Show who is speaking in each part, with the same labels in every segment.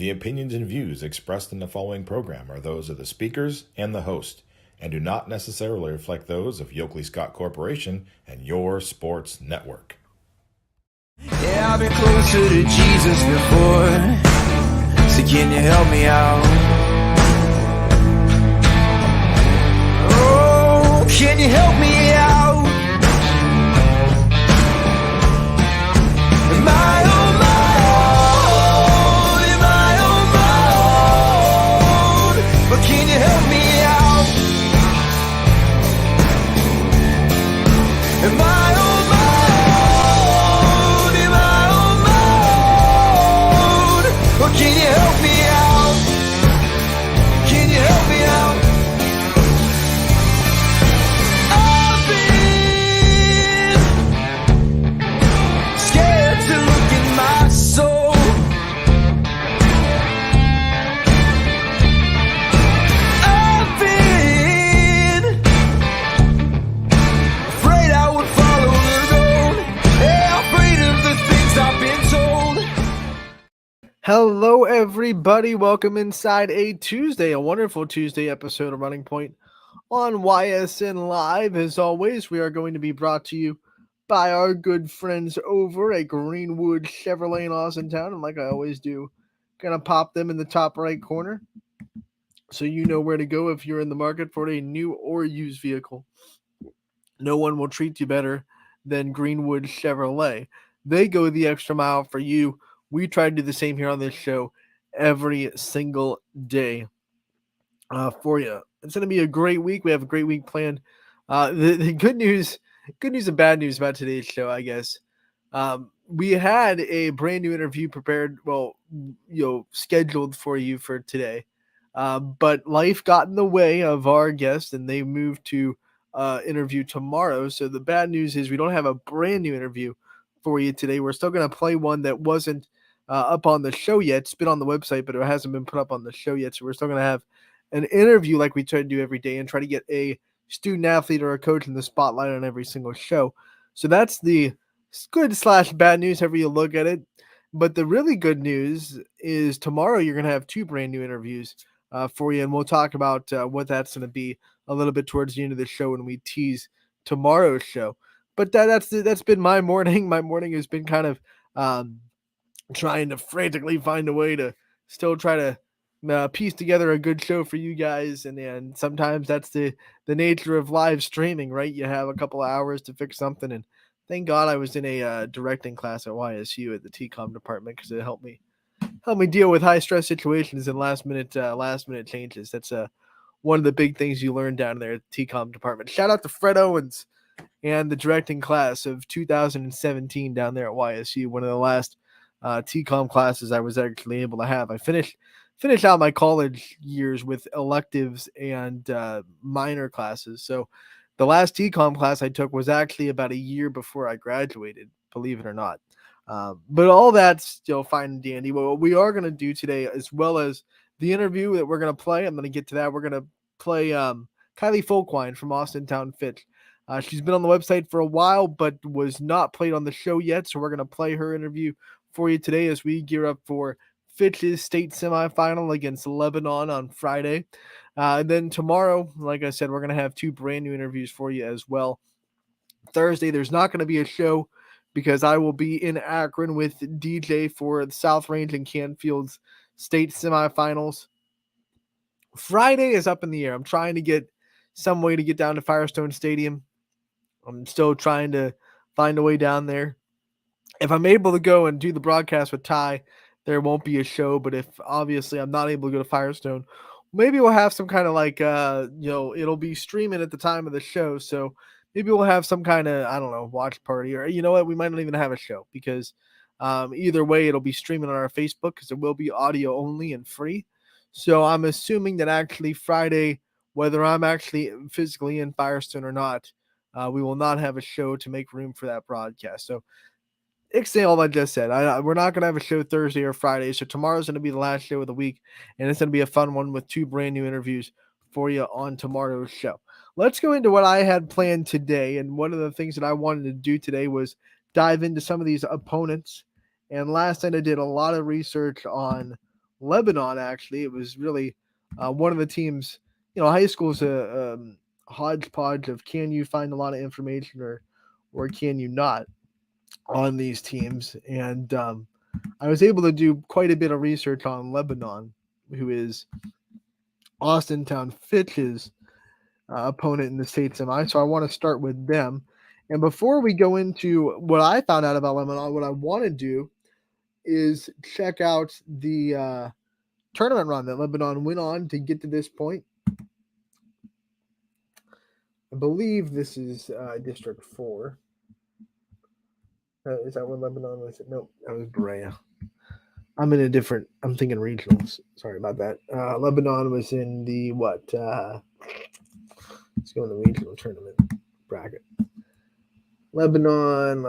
Speaker 1: The opinions and views expressed in the following program are those of the speakers and the host, and do not necessarily reflect those of Yoakley Scott Corporation and Your Sports Network.
Speaker 2: Yeah, I've been closer to Jesus before, so can you help me out? Oh, can you help me out? Am I on my own? Am I on my own? But can you help me out? Am I on my own? Am I on my own? Or can you help me out? Can you help me out? I've been scared to look in my soul. I've been afraid I would follow the road. Yeah, afraid of the things I've been told.
Speaker 3: Hello, everybody. Welcome inside a wonderful Tuesday episode of Running Point on YSN Live. As always, we are going to be brought to you by our good friends over at Greenwood Chevrolet in Austintown. And like I always do, gonna pop them in the top right corner so you know where to go if you're in the market for a new or used vehicle. No one will treat you better than Greenwood Chevrolet. They go the extra mile for you. We try to do the same here on this show every single day for you. It's going to be a great week. We have a great week planned. The good news and bad news about today's show, I guess. We had a brand new interview prepared, scheduled for you for today. But life got in the way of our guest and they moved to interview tomorrow. So the bad news is we don't have a brand new interview for you today. We're still going to play one that wasn't up on the show yet. It's been on the website, but it hasn't been put up on the show yet. So we're still going to have an interview like we try to do every day and try to get a student athlete or a coach in the spotlight on every single show. So that's the good/bad news, however you look at it. But the really good news is tomorrow you're going to have two brand new interviews for you. And we'll talk about what that's going to be a little bit towards the end of the show when we tease tomorrow's show. But that's been my morning. My morning has been kind of trying to frantically find a way to still try to piece together a good show for you guys. And sometimes that's the nature of live streaming, right? You have a couple of hours to fix something. And thank God I was in a directing class at YSU at the TCOM department because it helped me deal with high stress situations and last minute changes. That's one of the big things you learn down there at the TCOM department. Shout out to Fred Owens and the directing class of 2017 down there at YSU. One of the last TCOM classes I was actually able to have. I finished out my college years with electives and minor classes. So the last TCOM class I took was actually about a year before I graduated, believe it or not. But all that's still fine and dandy. What we are going to do today, as well as the interview that we're going to play, I'm going to get to that. We're going to play Kylie Folkwine from Austintown Fitch. She's been on the website for a while, but was not played on the show yet. So we're going to play her interview for you today as we gear up for Fitch's state semifinal against Lebanon on Friday. And then tomorrow, like I said, we're going to have two brand new interviews for you as well. Thursday, there's not going to be a show because I will be in Akron with DJ for the South Range and Canfield's state semifinals. Friday is up in the air. I'm trying to get some way to get down to Firestone Stadium. I'm still trying to find a way down there. If I'm able to go and do the broadcast with Ty, there won't be a show. But if obviously I'm not able to go to Firestone, maybe we'll have some kind of it'll be streaming at the time of the show. So maybe we'll have some kind of, watch party, or you know what? We might not even have a show because either way, it'll be streaming on our Facebook because it will be audio only and free. So I'm assuming that actually Friday, whether I'm actually physically in Firestone or not, we will not have a show to make room for that broadcast. So extend all I just said. We're not going to have a show Thursday or Friday. So tomorrow's going to be the last show of the week. And it's going to be a fun one with two brand new interviews for you on tomorrow's show. Let's go into what I had planned today. And one of the things that I wanted to do today was dive into some of these opponents. And last night I did a lot of research on Lebanon, actually. It was really one of the teams. High school is a hodgepodge of can you find a lot of information or can you not on these teams. And I was able to do quite a bit of research on Lebanon, who is Austintown Fitch's opponent in the state semi. So I want to start with them. And before we go into what I found out about Lebanon, what I want to do is check out the tournament run that Lebanon went on to get to this point. I believe this is District 4. Is that what Lebanon was? Nope, that was Berea. I'm thinking regionals. Sorry about that. Lebanon was in the let's go in the regional tournament bracket. Lebanon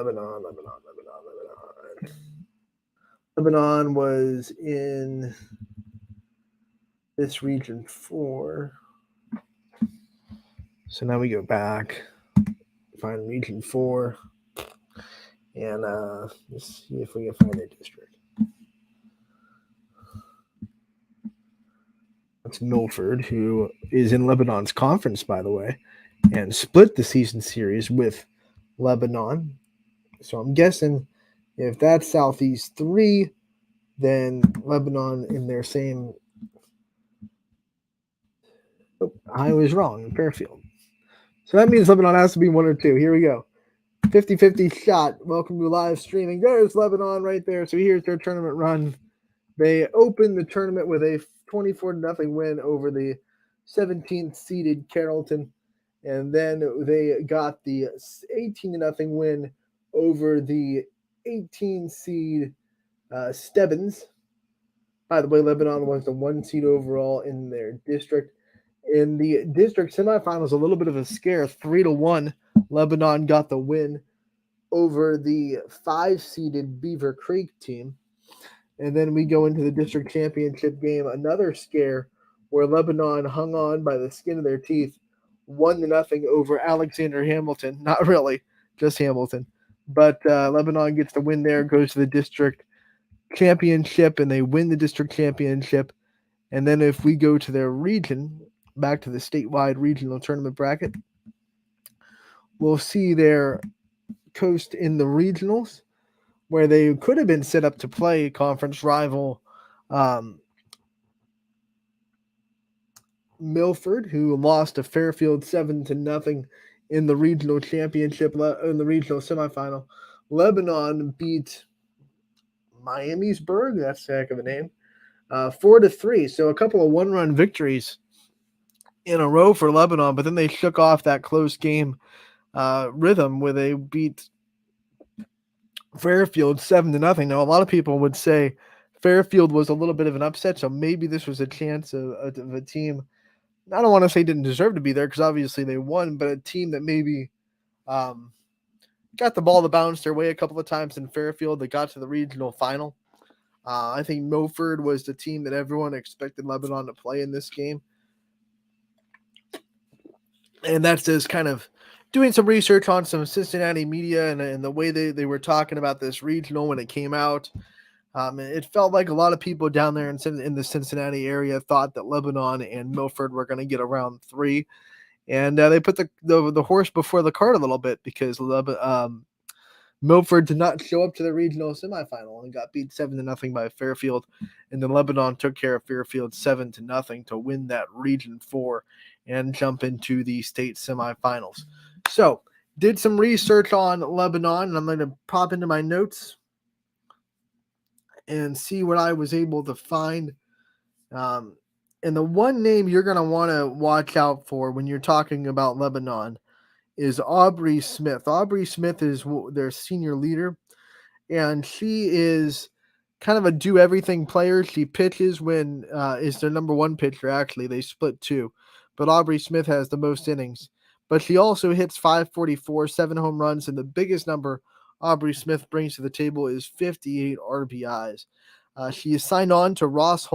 Speaker 3: was in this region 4. So now we go back, find region 4, and let's see if we can find their district. That's Milford, who is in Lebanon's conference, by the way, and split the season series with Lebanon. So I'm guessing if that's Southeast 3, then Lebanon in their same. Oh, I was wrong. Fairfield. So that means Lebanon has to be 1 or 2. Here we go. 50-50 shot. Welcome to live streaming. There's Lebanon right there. So here's their tournament run. They opened the tournament with a 24-0 win over the 17th seeded Carrollton. And then they got the 18-0 win over the 18 seed Stebbins. By the way, Lebanon was the 1 seed overall in their district. In the district semifinals, a little bit of a scare, 3-1. Lebanon got the win over the 5-seeded Beaver Creek team. And then we go into the district championship game, another scare where Lebanon hung on by the skin of their teeth, 1-0 over Alexander Hamilton. Not really, just Hamilton. But Lebanon gets the win there, goes to the district championship, and they win the district championship. And then if we go to their region, back to the statewide regional tournament bracket, we'll see their coast in the regionals, where they could have been set up to play conference rival Milford, who lost to Fairfield 7-0 in the regional championship, in the regional semifinal. Lebanon beat Miamisburg, that's a heck of a name, 4-3. So a couple of one-run victories in a row for Lebanon, but then they shook off that close game rhythm where they beat Fairfield 7-0. Now, a lot of people would say Fairfield was a little bit of an upset, so maybe this was a chance of a team. I don't want to say didn't deserve to be there because obviously they won, but a team that maybe got the ball to bounce their way a couple of times in Fairfield that got to the regional final. I think Milford was the team that everyone expected Lebanon to play in this game. And that's just kind of doing some research on some Cincinnati media and the way they were talking about this regional when it came out. It felt like a lot of people down there in the Cincinnati area thought that Lebanon and Milford were going to get around 3. And they put the horse before the cart a little bit because Milford did not show up to the regional semifinal and got beat 7-0 by Fairfield. And then Lebanon took care of Fairfield 7-0 to win that Region 4 and jump into the state semifinals. So, did some research on Lebanon, and I'm going to pop into my notes and see what I was able to find. And the one name you're going to want to watch out for when you're talking about Lebanon is Aubrey Smith. Aubrey Smith is their senior leader, and she is kind of a do-everything player. She pitches when is their number 1 pitcher, actually. They split 2, but Aubrey Smith has the most innings. But she also hits .544, 7 home runs, and the biggest number Aubrey Smith brings to the table is 58 RBIs. She is signed on to Rose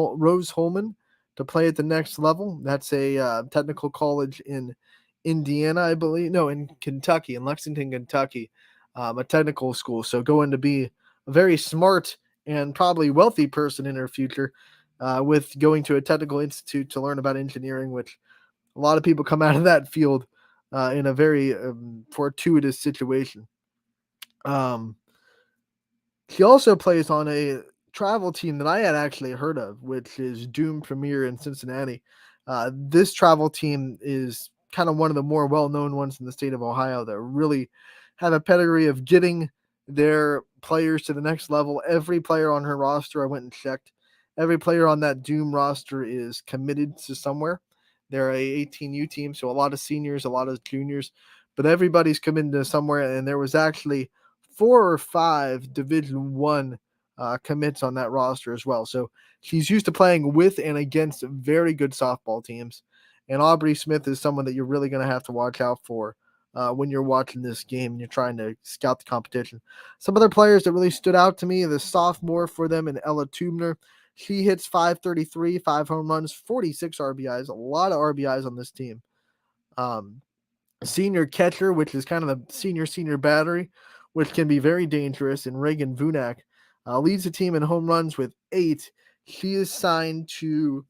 Speaker 3: Holman to play at the next level. That's a technical college in Indiana, I believe. No, in Kentucky, in Lexington, Kentucky, a technical school. So going to be a very smart and probably wealthy person in her future. with going to a technical institute to learn about engineering, which a lot of people come out of that field in a very fortuitous situation. He also plays on a travel team that I had actually heard of, which is Doom Premier in Cincinnati. This travel team is kind of one of the more well-known ones in the state of Ohio that really have a pedigree of getting their players to the next level. Every player on her roster, I went and checked. Every player on that Doom roster is committed to somewhere. They're a 18U team, so a lot of seniors, a lot of juniors, but everybody's committed to somewhere. And there was actually 4 or 5 Division One commits on that roster as well. So she's used to playing with and against very good softball teams. And Aubrey Smith is someone that you're really going to have to watch out for when you're watching this game and you're trying to scout the competition. Some other players that really stood out to me, the sophomore for them, and Ella Tubner. She hits 533, 5 home runs, 46 RBIs, a lot of RBIs on this team. Senior catcher, which is kind of the senior battery, which can be very dangerous, and Reagan Vunak leads the team in home runs with 8. She is signed to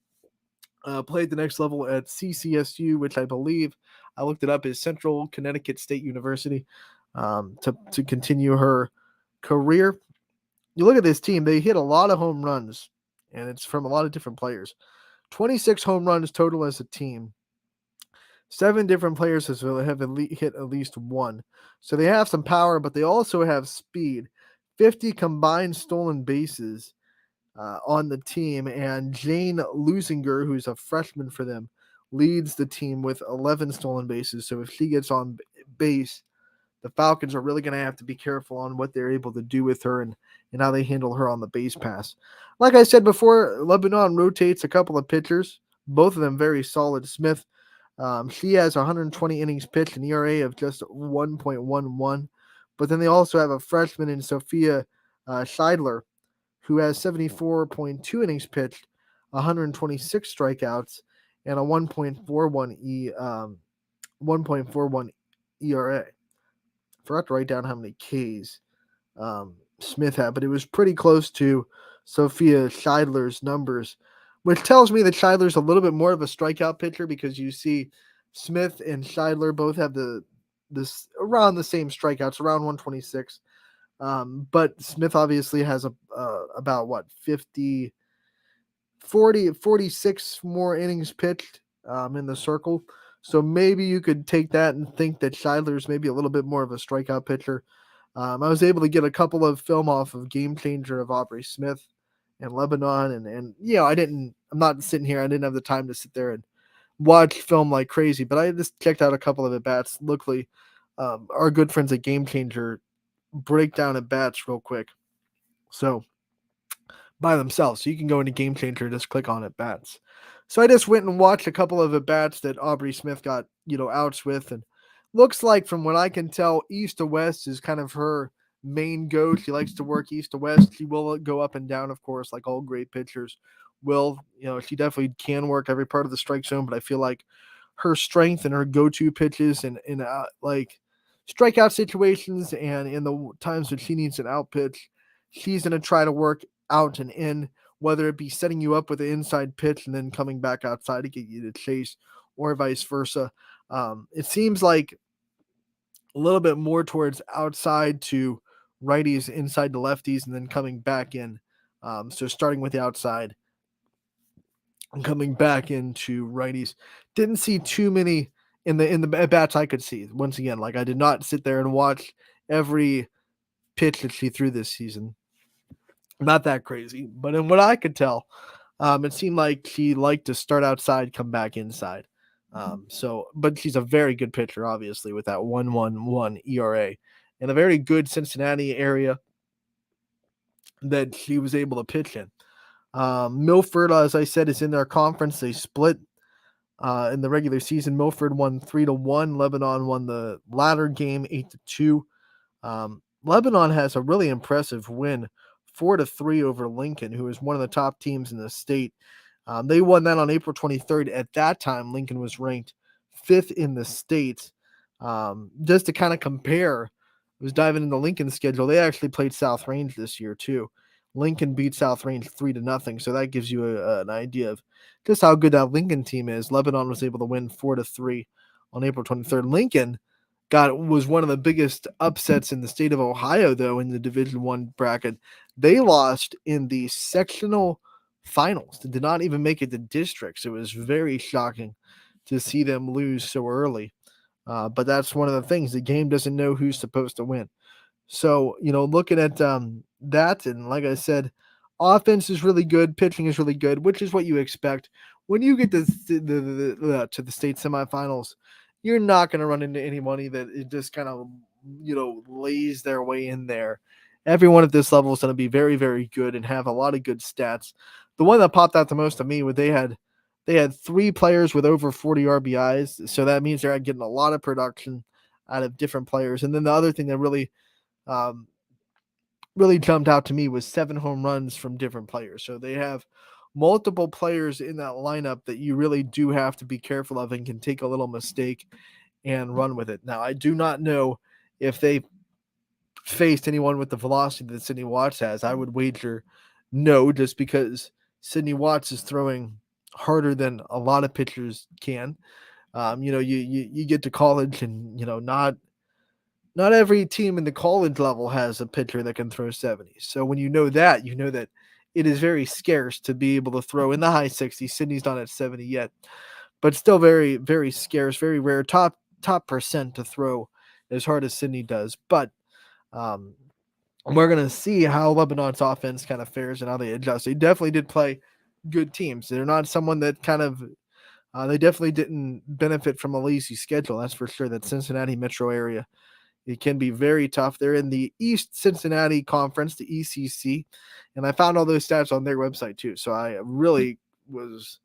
Speaker 3: play at the next level at CCSU, which I believe, I looked it up, is Central Connecticut State University, to continue her career. You look at this team, they hit a lot of home runs, and it's from a lot of different players. 26 home runs total as a team. 7 different players have hit at least one. So they have some power, but they also have speed. 50 combined stolen bases on the team, and Jane Lusinger, who's a freshman for them, leads the team with 11 stolen bases. So if she gets on base, the Falcons are really going to have to be careful on what they're able to do with her and how they handle her on the base pass. Like I said before, Lebanon rotates a couple of pitchers, both of them very solid. Smith, she has 120 innings pitched, an ERA of just 1.11. But then they also have a freshman in Sophia Scheidler, who has 74.2 innings pitched, 126 strikeouts, and a 1.41 ERA. Forgot to write down how many Ks Smith had, but it was pretty close to Sophia Scheidler's numbers, which tells me that Scheidler's a little bit more of a strikeout pitcher, because you see Smith and Scheidler both have this around the same strikeouts, around 126. But Smith obviously has about 46 more innings pitched in the circle. So maybe you could take that and think that Scheidler's maybe a little bit more of a strikeout pitcher. I was able to get a couple of film off of Game Changer of Aubrey Smith and Lebanon, and I'm not sitting here. I didn't have the time to sit there and watch film like crazy, but I just checked out a couple of at bats. Luckily, our good friends at Game Changer break down at bats real quick. So by themselves. So you can go into Game Changer, just click on at bats. So I just went and watched a couple of at bats that Aubrey Smith got, outs with, and looks like, from what I can tell, east to west is kind of her main go. She likes to work east to west. She will go up and down, of course, like all great pitchers will. She definitely can work every part of the strike zone, but I feel like her strength and her go-to pitches and like strikeout situations and in the times that she needs an out pitch, she's going to try to work out and in, whether it be setting you up with an inside pitch and then coming back outside to get you to chase, or vice versa. It seems like a little bit more towards outside to righties, inside to lefties, and then coming back in. So starting with the outside and coming back into righties. Didn't see too many in the bats I could see. Once again, like, I did not sit there and watch every pitch that she threw this season. Not that crazy, but in what I could tell, it seemed like she liked to start outside, come back inside. But she's a very good pitcher, obviously, with that 1.11 ERA, and a very good Cincinnati area that she was able to pitch in. Milford, as I said, is in their conference. They split in the regular season. Milford won 3-1. Lebanon won the latter game 8-2. Lebanon has a really impressive win, 4-3 over Lincoln, who is one of the top teams in the state. They won that on April 23rd. At that time, Lincoln was ranked 5th in the state. Just to kind of compare, I was diving into Lincoln's schedule. They actually played South Range this year too. Lincoln beat South Range 3-0. So that gives you an idea of just how good that Lincoln team is. Lebanon was able to win 4-3 on April 23rd. Lincoln was one of the biggest upsets in the state of Ohio, though, in the Division I bracket. They lost in the sectional finals. They did not even make it to districts. It was very shocking to see them lose so early. But that's one of the things. The game doesn't know who's supposed to win. So, looking at that, and like I said, offense is really good, pitching is really good, which is what you expect. When you get to the state semifinals, you're not going to run into anybody that it just kind of, lays their way in there. Everyone at this level is going to be very, very good and have a lot of good stats. The one that popped out the most to me was they had 3 players with over 40 RBIs, so that means they're getting a lot of production out of different players. And then the other thing that um, really jumped out to me was 7 home runs from different players. So they have multiple players in that lineup that you really do have to be careful of and can take a little mistake and run with it. Now, I do not know if they faced anyone with the velocity that Sidney Watts has. I would wager no, just because Sidney Watts is throwing harder than a lot of pitchers can. You get to college and, not every team in the college level has a pitcher that can throw 70. So when you know that it is very scarce to be able to throw in the high 60s. Sydney's not at 70 yet, but still very, very scarce, very rare, top percent to throw as hard as Sydney does. But um, we're going to see how Lebanon's offense kind of fares and how they adjust. They definitely did play good teams. They're not someone that kind of they definitely didn't benefit from a lazy schedule. That's for sure. That Cincinnati metro area, it can be very tough. They're in the East Cincinnati Conference, the ECC, and I found all those stats on their website too. So I really was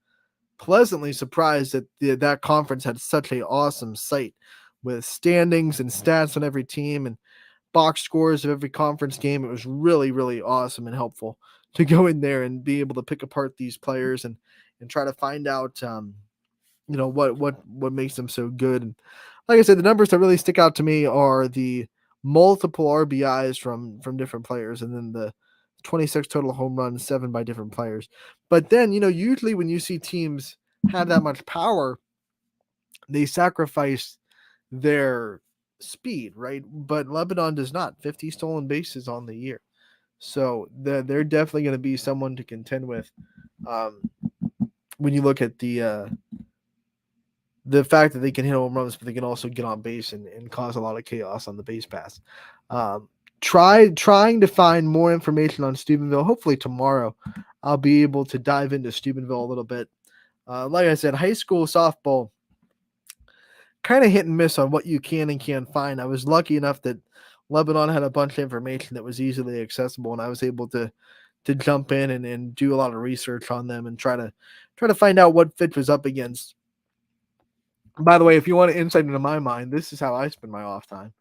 Speaker 3: pleasantly surprised that that conference had such an awesome site with standings and stats on every team and box scores of every conference game. It was really, really awesome and helpful to go in there and be able to pick apart these players and try to find out, what makes them so good. And like I said, the numbers that really stick out to me are the multiple RBIs from different players, and then the 26 total home runs, 7 by different players. But then, usually when you see teams have that much power, they sacrifice their speed, right? But Lebanon does not. 50 stolen bases on the year. So they're definitely going to be someone to contend with when you look at the fact that they can hit home runs, but they can also get on base and cause a lot of chaos on the base pass. Trying to find more information on Steubenville. Hopefully tomorrow I'll be able to dive into Steubenville a little bit. Like I said, high school softball, kind of hit and miss on what you can and can't find. I was lucky enough that Lebanon had a bunch of information that was easily accessible, and I was able to jump in and do a lot of research on them and try to find out what Fitch was up against. By the way, if you want an insight into my mind, this is how I spend my off time.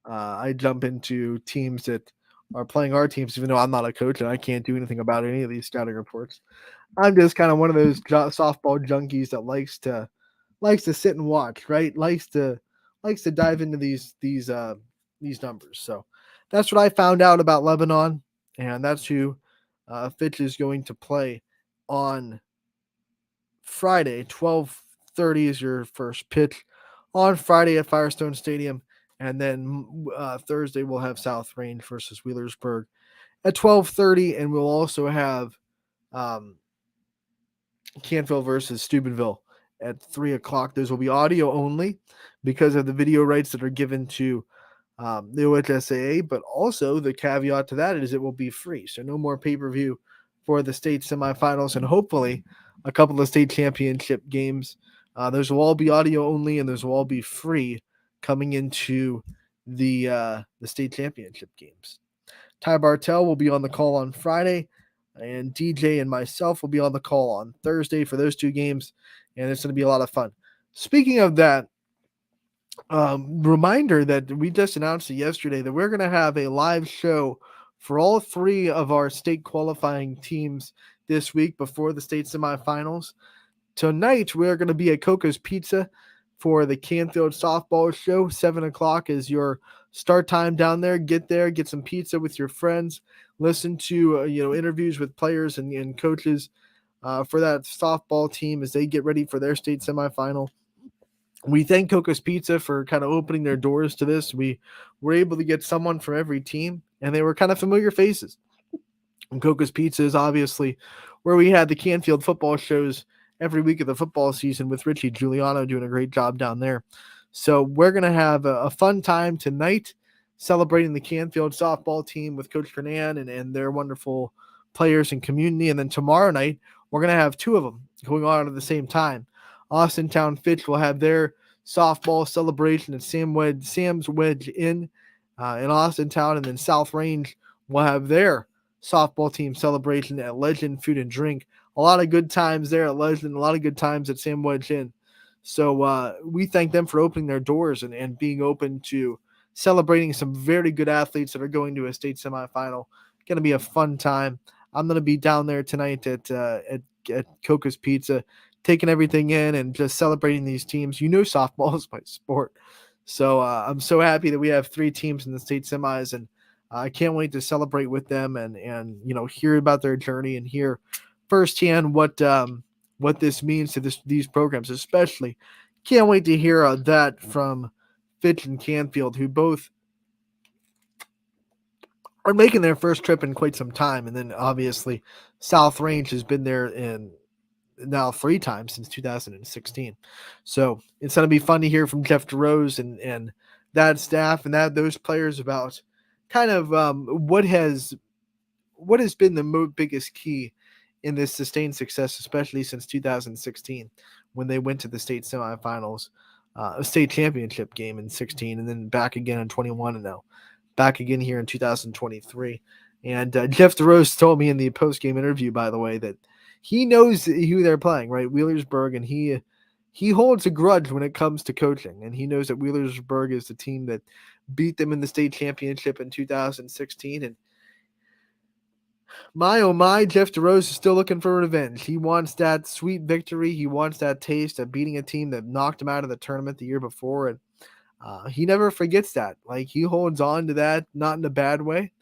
Speaker 3: I jump into teams that are playing our teams, even though I'm not a coach and I can't do anything about any of these scouting reports. I'm just kind of one of those softball junkies that likes to sit and watch, right? Likes to dive into these numbers. So that's what I found out about Lebanon, and that's who Fitch is going to play on Friday. 12:30 is your first pitch on Friday at Firestone Stadium, and then Thursday we'll have South Range versus Wheelersburg at 12:30, and we'll also have Canfield versus Steubenville at 3:00. Those will be audio only because of the video rights that are given to the OHSAA, but also the caveat to that is it will be free. So no more pay-per-view for the state semifinals and hopefully a couple of state championship games. Those will all be audio only, and those will all be free coming into the state championship games. Ty Bartell will be on the call on Friday, and DJ and myself will be on the call on Thursday for those 2 games, and it's going to be a lot of fun. Speaking of that, reminder that we just announced it yesterday that we're going to have a live show for all 3 of our state qualifying teams this week before the state semifinals. Tonight, we're going to be at Coco's Pizza for the Canfield softball show. 7:00 is your start time down there. Get there, get some pizza with your friends. listen to interviews with players and coaches for that softball team as they get ready for their state semifinal. We thank Coco's Pizza for kind of opening their doors to this. We were able to get someone from every team, and they were kind of familiar faces. And Coco's Pizza is obviously where we had the Canfield football shows every week of the football season with Richie Giuliano doing a great job down there. So we're going to have a fun time tonight celebrating the Canfield softball team with Coach Fernan and their wonderful players and community. And then tomorrow night, we're going to have two of them going on at the same time. Austintown Fitch will have their softball celebration at Sam's Wedge Inn in Austintown, and then South Range will have their softball team celebration at Legend Food and Drink. A lot of good times there at Legend, a lot of good times at Sam Wedge Inn. So we thank them for opening their doors and being open to celebrating some very good athletes that are going to a state semifinal. Going to be a fun time. I'm going to be down there tonight at Coco's Pizza, taking everything in and just celebrating these teams. Softball is my sport. So I'm so happy that we have 3 teams in the state semis, and I can't wait to celebrate with them and hear about their journey and hear firsthand what this means to these programs. Especially can't wait to hear that from Fitch and Canfield, who both are making their first trip in quite some time. And then obviously South Range has been there in now 3 times since 2016. So it's going to be fun to hear from Jeff DeRose and that staff and those players about kind of what has been the biggest key in this sustained success, especially since 2016 when they went to the state semifinals, a state championship game in 16, and then back again in 21, and now back again here in 2023. And Jeff DeRose told me in the post-game interview, by the way, that he knows who they're playing, right? Wheelersburg, and he holds a grudge when it comes to coaching, and he knows that Wheelersburg is the team that beat them in the state championship in 2016. And my, oh my, Jeff DeRose is still looking for revenge. He wants that sweet victory. He wants that taste of beating a team that knocked him out of the tournament the year before. And he never forgets that. Like, he holds on to that, not in a bad way,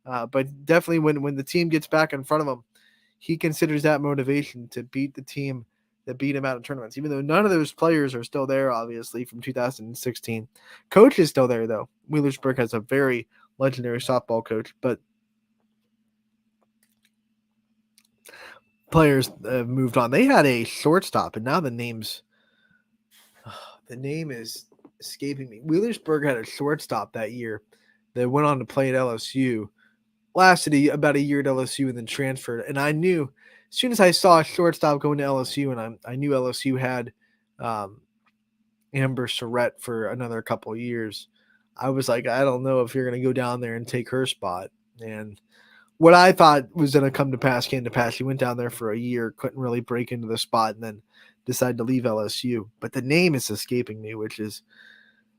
Speaker 3: but definitely when the team gets back in front of him, he considers that motivation to beat the team that beat him out of tournaments, even though none of those players are still there, obviously, from 2016. Coach is still there, though. Wheelersburg has a very legendary softball coach, but players have moved on. They had a shortstop, and now the name is escaping me. Wheelersburg had a shortstop that year that went on to play at LSU, lasted about a year at LSU, and then transferred. And I knew as soon as I saw a shortstop going to LSU, and I knew LSU had Amber Surratt for another couple of years, I was like, I don't know if you're going to go down there and take her spot. And what I thought was going to come to pass came to pass. She went down there for a year, couldn't really break into the spot, and then decided to leave LSU. But the name is escaping me, which is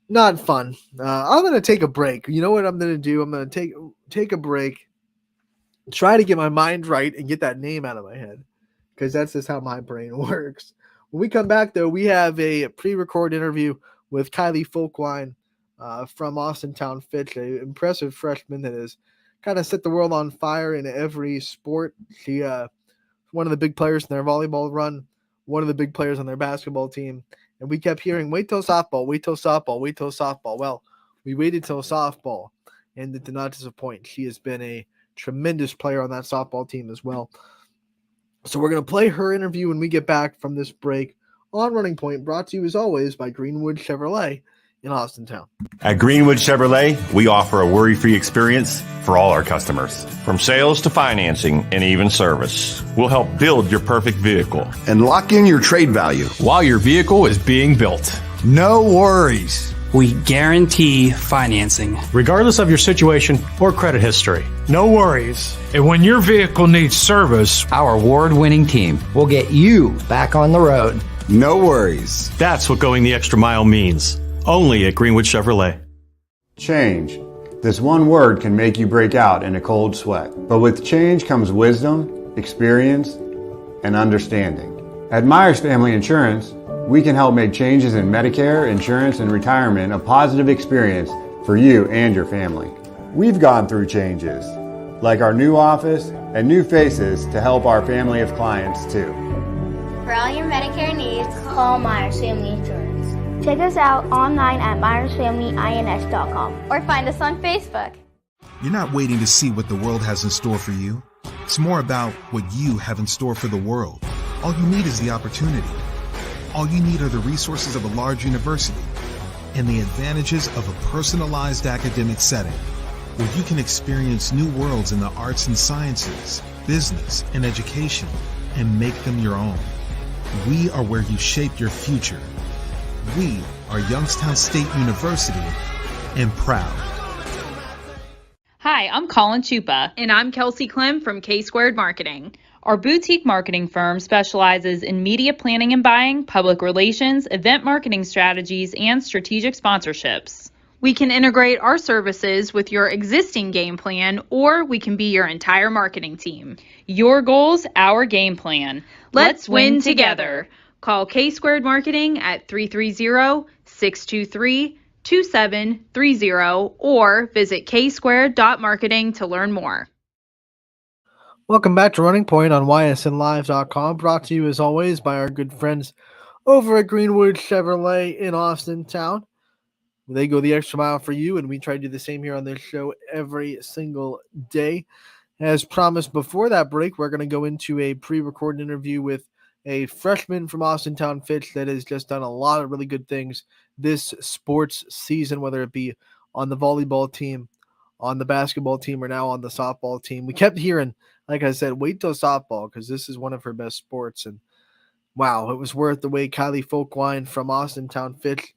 Speaker 3: not fun. I'm going to take a break. You know what I'm going to do? I'm going to take a break, try to get my mind right, and get that name out of my head, because that's just how my brain works. When we come back, though, we have a pre-record interview with Kylie Folkwine from Austintown Fitch, an impressive freshman that has kind of set the world on fire in every sport. She one of the big players in their volleyball run, one of the big players on their basketball team. And we kept hearing, wait till softball, wait till softball, wait till softball. Well, we waited till softball, and it did not disappoint. She has been a tremendous player on that softball team as well. So we're going to play her interview when we get back from this break on Running Point, brought to you as always by Greenwood Chevrolet in Austintown.
Speaker 4: At Greenwood Chevrolet, we offer a worry-free experience for all our customers. From sales to financing and even service, we'll help build your perfect vehicle
Speaker 5: and lock in your trade value
Speaker 6: while your vehicle is being built.
Speaker 5: No worries.
Speaker 7: We guarantee financing,
Speaker 6: regardless of your situation or credit history.
Speaker 8: No worries. And when your vehicle needs service,
Speaker 9: our award-winning team will get you back on the road.
Speaker 5: No worries.
Speaker 4: That's what going the extra mile means. Only at Greenwood Chevrolet.
Speaker 10: Change. This one word can make you break out in a cold sweat. But with change comes wisdom, experience, and understanding. At Myers Family Insurance, we can help make changes in Medicare, insurance, and retirement a positive experience for you and your family. We've gone through changes. like our new office and new faces to help our family of clients too.
Speaker 11: For all your Medicare needs, call Myers Family Insurance. Check us out online at myersfamilyins.com or find us on Facebook.
Speaker 12: You're not waiting to see what the world has in store for you. It's more about what you have in store for the world. All you need is the opportunity. All you need are the resources of a large university and the advantages of a personalized academic setting where you can experience new worlds in the arts and sciences, business, and education and make them your own. We are where you shape your future. We are Youngstown State University and proud.
Speaker 13: Hi, I'm Colin Chupa.
Speaker 14: And I'm Kelsey Clem from K-Squared Marketing.
Speaker 13: Our boutique marketing firm specializes in media planning and buying, public relations, event marketing strategies, and strategic sponsorships.
Speaker 14: We can integrate our services with your existing game plan, or we can be your entire marketing team.
Speaker 13: Your goals, our game plan.
Speaker 14: Let's win together. Call K-Squared Marketing at 330-623-2730 or visit ksquared.marketing to learn more.
Speaker 3: Welcome back to Running Point on ysnlive.com, brought to you as always by our good friends over at Greenwood Chevrolet in Austin Town. They go the extra mile for you, and we try to do the same here on this show every single day. As promised before that break, we're going to go into a pre-recorded interview with a freshman from Austin Town Fitch that has just done a lot of really good things this sports season, whether it be on the volleyball team, on the basketball team, or now on the softball team. We kept hearing, like I said, wait till softball because this is one of her best sports. And wow, it was worth the wait. Kylie Folkwine from Austin Town Fitch.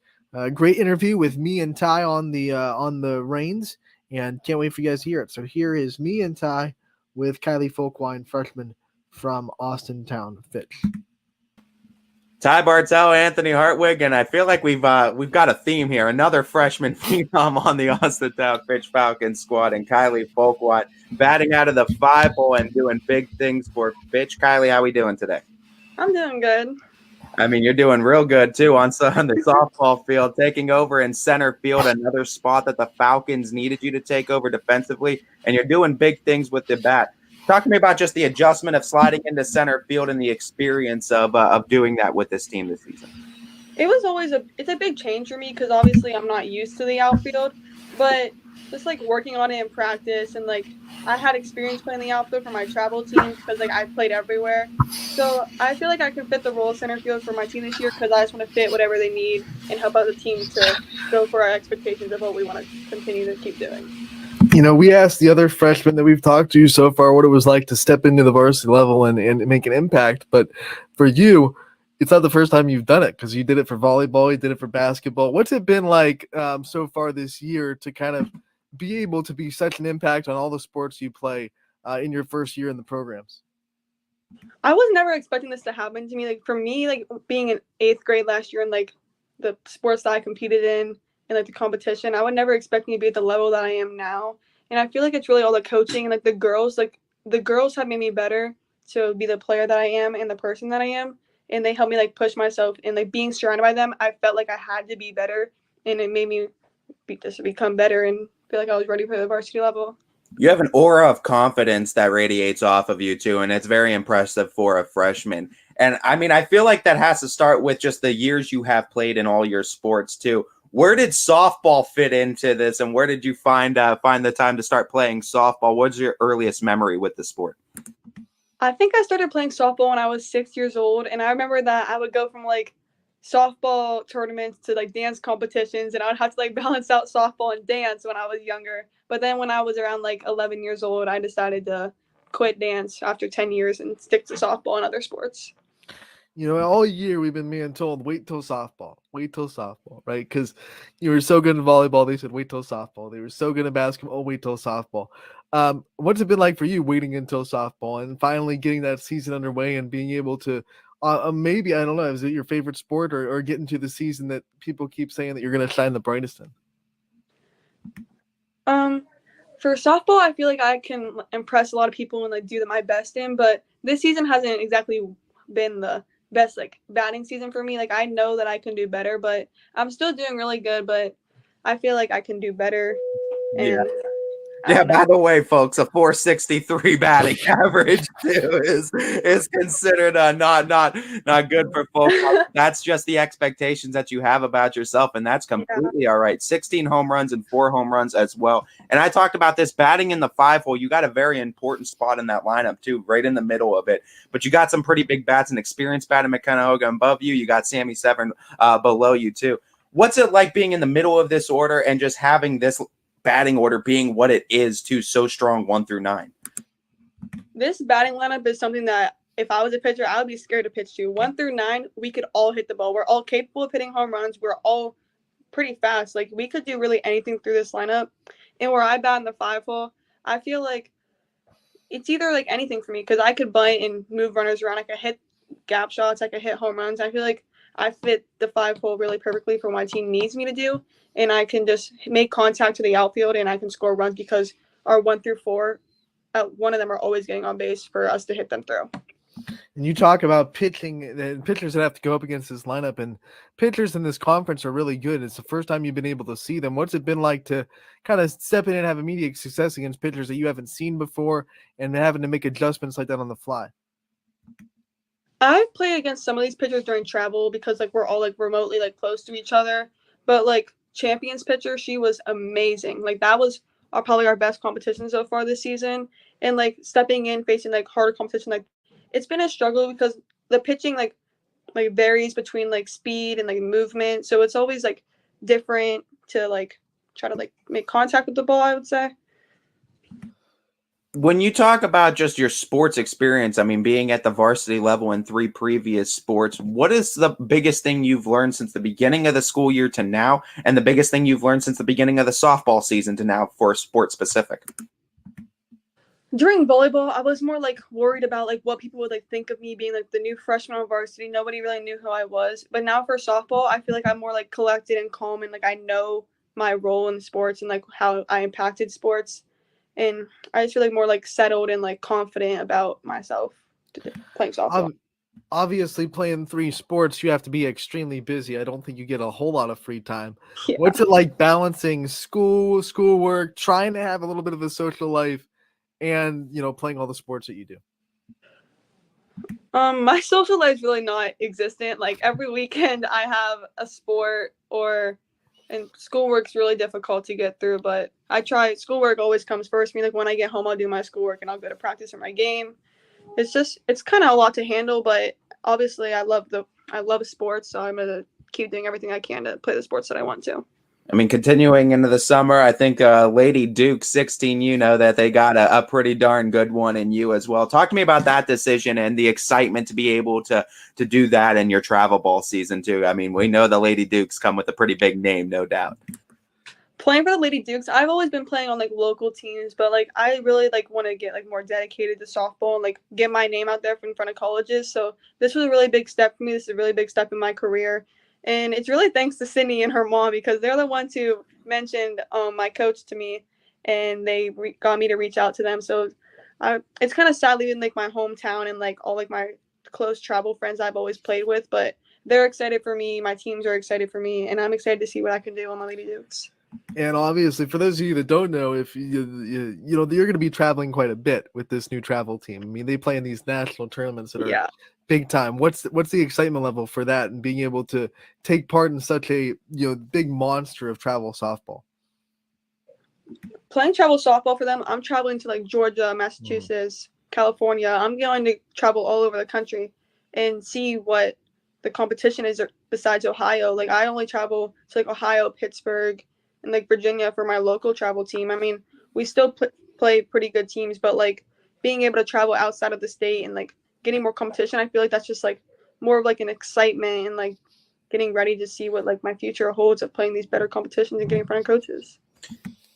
Speaker 3: Great interview with me and Ty on the reins, and can't wait for you guys to hear it. So here is me and Ty with Kylie Folkwine, freshman from Austin Town Fitch.
Speaker 15: Ty Bartell, Anthony Hartwig, and I feel like we've got a theme here. Another freshman phenom on the Austin Town Fitch Falcons squad, and Kylie Folkwine batting out of the 5-hole and doing big things for Fitch. Kylie, how we doing today?
Speaker 16: I'm doing good.
Speaker 15: I mean, you're doing real good, too, on the softball field, taking over in center field, another spot that the Falcons needed you to take over defensively, and you're doing big things with the bat. Talk to me about just the adjustment of sliding into center field and the experience of doing that with this team this season.
Speaker 16: It was always it's a big change for me because obviously I'm not used to the outfield, but just like working on it in practice and like I had experience playing the outfield for my travel team because like I played everywhere. So I feel like I can fit the role of center field for my team this year because I just want to fit whatever they need and help out the team to go for our expectations of what we want to continue to keep doing.
Speaker 3: You know, we asked the other freshmen that we've talked to so far what it was like to step into the varsity level and make an impact. But for you, it's not the first time you've done it because you did it for volleyball, you did it for basketball. What's it been like so far this year to kind of be able to be such an impact on all the sports you play in your first year in the programs?
Speaker 16: I was never expecting this to happen to me. Like for me, like being in 8th grade last year and like the sports that I competed in and like the competition, I would never expect me to be at the level that I am now. And I feel like it's really all the coaching and like the girls have made me better to be the player that I am and the person that I am. And they helped me like push myself and like being surrounded by them. I felt like I had to be better and it made me just become better and feel like I was ready for the varsity level.
Speaker 15: You have an aura of confidence that radiates off of you too, and it's very impressive for a freshman. And I mean, I feel like that has to start with just the years you have played in all your sports too. Where did softball fit into this, and where did you find the time to start playing softball? What's your earliest memory with the sport?
Speaker 16: I think I started playing softball when I was 6 years old, and I remember that I would go from like softball tournaments to like dance competitions, and I would have to like balance out softball and dance when I was younger. But then when I was around like 11 years old, I decided to quit dance after 10 years and stick to softball and other sports.
Speaker 3: You know, all year we've been being told, wait till softball, right? Because you were so good in volleyball, they said, wait till softball. They were so good in basketball, wait till softball. What's it been like for you waiting until softball and finally getting that season underway and being able to maybe, I don't know, is it your favorite sport or get into the season that people keep saying that you're going to shine the brightest in?
Speaker 16: For softball, I feel like I can impress a lot of people and like do my best in, but this season hasn't exactly been the best like batting season for me. Like I know that I can do better, but I'm still doing really good, but I feel like I can do better. And
Speaker 15: Yeah, by the way, folks, a 463 batting average too is considered not good for folks. That's just the expectations that you have about yourself, and that's completely all right. 16 home runs and 4 home runs as well. And I talked about this batting in the 5-hole. You got a very important spot in that lineup too, right in the middle of it. But you got some pretty big bats and experienced bat in McKenna Hogan above you. You got Sammy Severn below you too. What's it like being in the middle of this order and just having this batting order being what it is too, so strong 1 through 9?
Speaker 16: This batting lineup is something that if I was a pitcher, I would be scared to pitch to. 1 through 9, we could all hit the ball. We're all capable of hitting home runs. We're all pretty fast. Like, we could do really anything through this lineup. And where I bat in the 5-hole, I feel like it's either like anything for me because I could bunt and move runners around. I could hit gap shots. I could hit home runs. I feel like I fit the 5-hole really perfectly for what my team needs me to do. And I can just make contact to the outfield and I can score runs because our 1 through 4, one of them are always getting on base for us to hit them through.
Speaker 3: And you talk about pitching, the pitchers that have to go up against this lineup, and pitchers in this conference are really good. It's the first time you've been able to see them. What's it been like to kind of step in and have immediate success against pitchers that you haven't seen before and having to make adjustments like that on the fly?
Speaker 16: I've played against some of these pitchers during travel because like we're all like remotely like close to each other. But like Champions pitcher, she was amazing. Like that was probably our best competition so far this season. And like stepping in, facing like harder competition, like it's been a struggle because the pitching like varies between like speed and like movement. So it's always like different to like try to like make contact with the ball, I would say.
Speaker 15: When you talk about just your sports experience, I mean, being at the varsity level in 3 previous sports, what is the biggest thing you've learned since the beginning of the school year to now, and the biggest thing you've learned since the beginning of the softball season to now for sport specific?
Speaker 16: During volleyball, I was more like worried about like what people would like think of me being like the new freshman on varsity. Nobody really knew who I was. But now for softball, I feel like I'm more like collected and calm and like I know my role in sports and like how I impacted sports. And I just feel like more like settled and like confident about myself playing softball.
Speaker 3: Obviously, playing 3 sports, you have to be extremely busy. I don't think you get a whole lot of free time.
Speaker 16: Yeah.
Speaker 3: What's it like balancing schoolwork, trying to have a little bit of a social life, and playing all the sports that you do?
Speaker 16: My social life is really not existent. Like every weekend, I have a sport and schoolwork's really difficult to get through, but I try. Schoolwork always comes first. I mean, like when I get home, I'll do my schoolwork and I'll go to practice for my game. It's kind of a lot to handle, but obviously I love sports, so I'm gonna keep doing everything I can to play the sports that I want to.
Speaker 15: I mean, continuing into the summer, I think Lady Duke 16, that they got a pretty darn good one in you as well. Talk to me about that decision and the excitement to be able to do that in your travel ball season too. I mean, we know the Lady Dukes come with a pretty big name, no doubt.
Speaker 16: Playing for the Lady Dukes, I've always been playing on like local teams, but like I really like want to get like more dedicated to softball and like get my name out there in front of colleges. So this was a really big step for me. This is a really big step in my career. And it's really thanks to Sydney and her mom because they're the ones who mentioned my coach to me, and they got me to reach out to them. So it's kind of sad leaving like my hometown and like all like my close travel friends I've always played with, but they're excited for me. My teams are excited for me, and I'm excited to see what I can do on the Lady Dukes.
Speaker 3: And obviously, for those of you that don't know, if you're going to be traveling quite a bit with this new travel team. I mean, they play in these national tournaments that are big time. What's the excitement level for that and being able to take part in such a big monster of travel softball?
Speaker 16: Playing travel softball for them, I'm traveling to like Georgia, Massachusetts, California. I'm going to travel all over the country and see what the competition is besides Ohio. Like I only travel to like Ohio, Pittsburgh, and like Virginia for my local travel team. I mean, we still play pretty good teams, but like being able to travel outside of the state and like getting more competition, I feel like that's just like more of like an excitement and like getting ready to see what like my future holds of playing these better competitions and getting in front of coaches.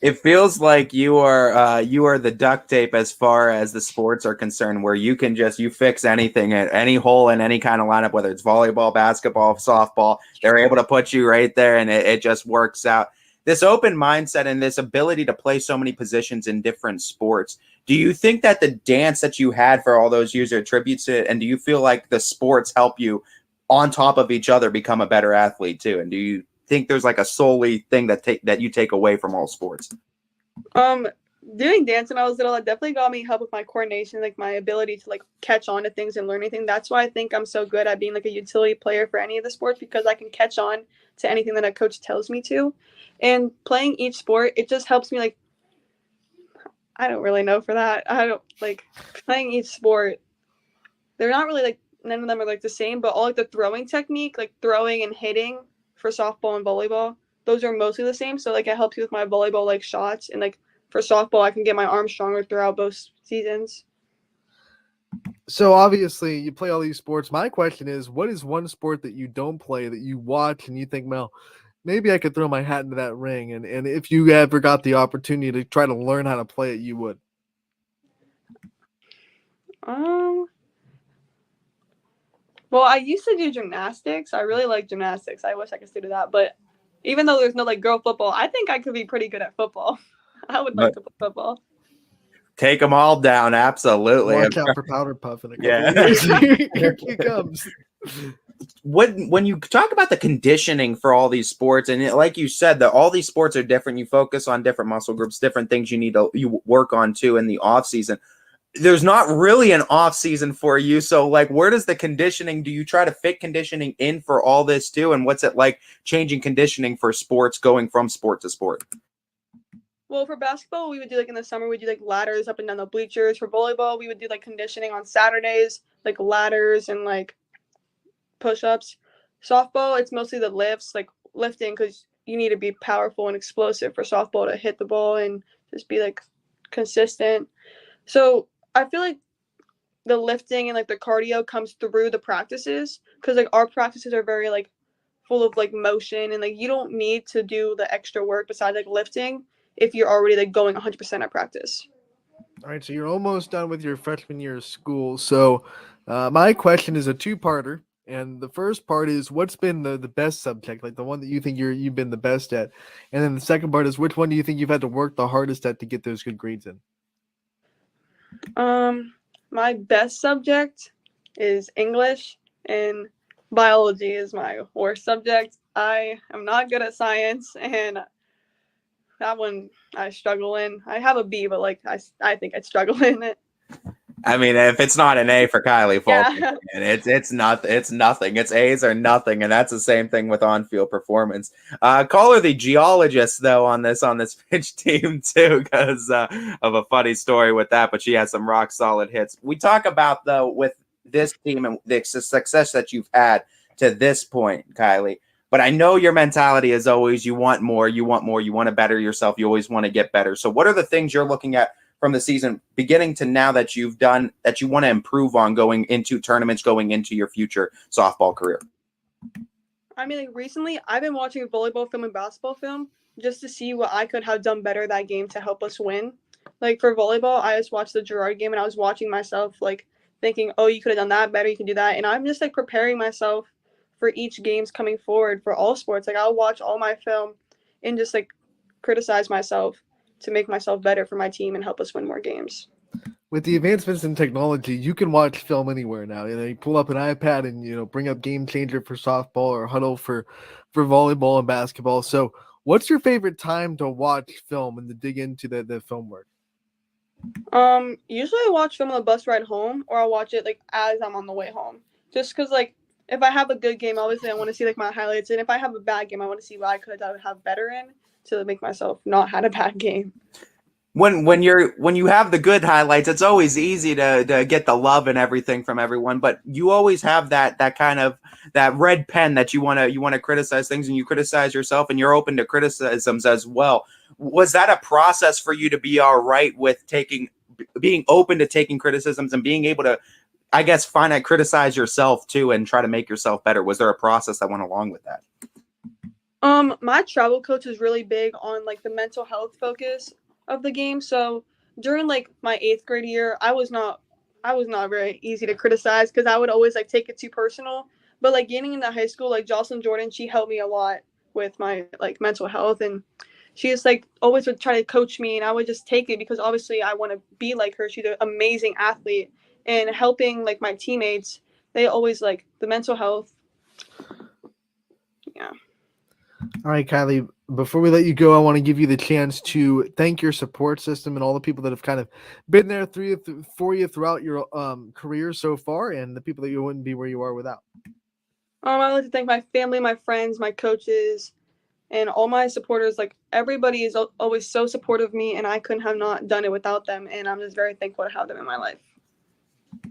Speaker 15: It feels like you are the duct tape as far as the sports are concerned, where you can you fix anything at any hole in any kind of lineup, whether it's volleyball, basketball, softball. They're able to put you right there, and it just works out. This open mindset and this ability to play so many positions in different sports. Do you think that the dance that you had for all those years attributes to it? And do you feel like the sports help you on top of each other become a better athlete too? And do you think there's like a solely thing that you take away from all sports?
Speaker 16: doing dance when I was little, it definitely got me help with my coordination, like my ability to like catch on to things and learn anything. That's why I think I'm so good at being like a utility player for any of the sports, because I can catch on to anything that a coach tells me to. And playing each sport, it just helps me like, I don't really know for that. I don't like playing each sport. They're not really like, none of them are like the same, but all like the throwing technique, like throwing and hitting for softball and volleyball, those are mostly the same. So like it helps you with my volleyball like shots, and like for softball I can get my arms stronger throughout both seasons.
Speaker 3: So obviously you play all these sports. My question is, what is one sport that you don't play that you watch and you think, Mel, maybe I could throw my hat into that ring, and if you ever got the opportunity to try to learn how to play it, you would?
Speaker 16: Well, I used to do gymnastics. I really like gymnastics. I wish I could still do that, but even though there's no like girl football, I think I could be pretty good at football. I would like to play football.
Speaker 15: Take them all down, absolutely.
Speaker 3: Watch out for Powder Puff in a couple
Speaker 15: Yeah.
Speaker 3: years. Here he comes.
Speaker 15: When you talk about the conditioning for all these sports, and like you said, that all these sports are different, you focus on different muscle groups, different things you work on too in the off season. There's not really an off season for you, so like, where does the conditioning? Do you try to fit conditioning in for all this too? And what's it like changing conditioning for sports, going from sport to sport?
Speaker 16: Well, for basketball, we would do like in the summer, we do like ladders up and down the bleachers. For volleyball, we would do like conditioning on Saturdays, like ladders and like push-ups. Softball, it's mostly the lifts, like lifting, because you need to be powerful and explosive for softball to hit the ball and just be like consistent. So I feel like the lifting and like the cardio comes through the practices, because like our practices are very like full of like motion, and like you don't need to do the extra work besides like lifting if you're already like going 100% at practice.
Speaker 3: All right, so you're almost done with your freshman year of school. So my question is a two-parter. And the first part is, what's been the best subject, like the one that you think you've been the best at? And then the second part is, which one do you think you've had to work the hardest at to get those good grades in?
Speaker 16: My best subject is English, and biology is my worst subject. I am not good at science, and that one I struggle in. I have a B, but like I think I'd struggle in it.
Speaker 15: I mean, if it's not an A for Kylie Fulton,
Speaker 16: Yeah.
Speaker 15: it's nothing. It's A's or nothing, and that's the same thing with on-field performance. Call her the geologist though on this pitch team too, because of a funny story with that. But she has some rock solid hits. We talk about though with this team and the success that you've had to this point, Kylie. But I know your mentality is always you want more, you want to better yourself, you always want to get better. So what are the things you're looking at from the season beginning to now that you've done that you want to improve on going into tournaments, going into your future softball career?
Speaker 16: I mean, like recently I've been watching volleyball film and basketball film just to see what I could have done better that game to help us win. Like for volleyball, I just watched the Girard game and I was watching myself like thinking, oh, you could have done that better, you can do that. And I'm just like preparing myself for each games coming forward for all sports. Like I'll watch all my film and just like criticize myself to make myself better for my team and help us win more games.
Speaker 3: With the advancements in technology, you can watch film anywhere now. You pull up an iPad and bring up Game Changer for softball or Huddle for volleyball and basketball. So what's your favorite time to watch film and to dig into the film work?
Speaker 16: Usually I watch film on the bus ride home, or I'll watch it like as I'm on the way home. Just because like if I have a good game, obviously I want to see like my highlights, and if I have a bad game, I want to see what I could have better in to make myself not had a bad game.
Speaker 15: When you have the good highlights, it's always easy to get the love and everything from everyone, but you always have that kind of that red pen that you want to criticize things, and you criticize yourself, and you're open to criticisms as well. Was that a process for you to be all right with being open to taking criticisms and being able to, I guess, criticize yourself too and try to make yourself better? Was there a process that went along with that?
Speaker 16: My travel coach is really big on like the mental health focus of the game. So during like my 8th grade year, I was not very easy to criticize because I would always like take it too personal. But like getting into high school, like Jocelyn Jordan, she helped me a lot with my like mental health, and she just like always would try to coach me, and I would just take it because obviously I want to be like her. She's an amazing athlete, and helping like my teammates, they always like the mental health. Yeah.
Speaker 3: All right, Kylie, before we let you go, I want to give you the chance to thank your support system and all the people that have kind of been there for you throughout your career so far, and the people that you wouldn't be where you are without.
Speaker 16: I'd like to thank my family, my friends, my coaches, and all my supporters. Like, everybody is always so supportive of me, and I couldn't have not done it without them, and I'm just very thankful to have them in my life.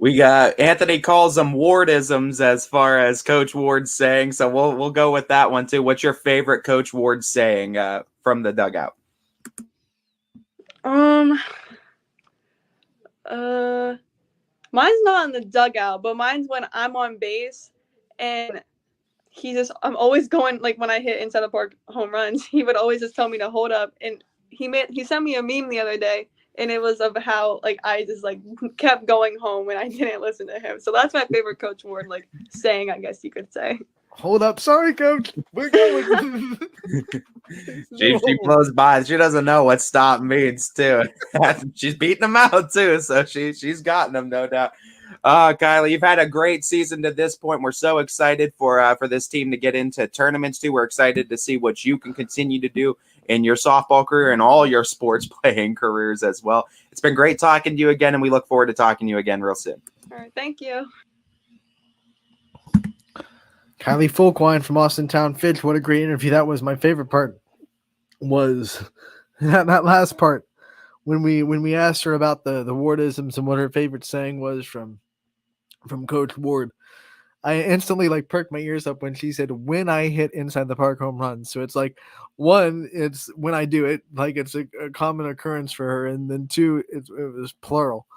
Speaker 15: We got Anthony calls them Wardisms as far as Coach Ward's saying, so we'll go with that one too. What's your favorite Coach Ward saying from the dugout?
Speaker 16: Mine's not in the dugout, but mine's when I'm on base, and I'm always going, like, when I hit inside the park home runs, he would always just tell me to hold up, and he sent me a meme the other day, and it was of how, like, I just, like, kept going home when I didn't listen to him. So that's my favorite Coach Ward, like, saying, I guess you could say.
Speaker 3: Hold up. Sorry, Coach. We're going.
Speaker 15: She blows by. She doesn't know what stop means, too. She's beating them out, too, so she's gotten them, no doubt. Kylie, you've had a great season to this point. We're so excited for this team to get into tournaments, too. We're excited to see what you can continue to do in your softball career and all your sports playing careers as well. It's been great talking to you again, and we look forward to talking to you again real soon.
Speaker 16: All right, thank you.
Speaker 3: Kylie Folkwine from Austintown Fitch. What a great interview. That was my favorite part. Was that last part when we asked her about the Wardisms and what her favorite saying was from Coach Ward. I instantly like perked my ears up when she said, "When I hit inside the park home runs." So it's like, one, it's when I do it, like it's a common occurrence for her, and then two, it was plural,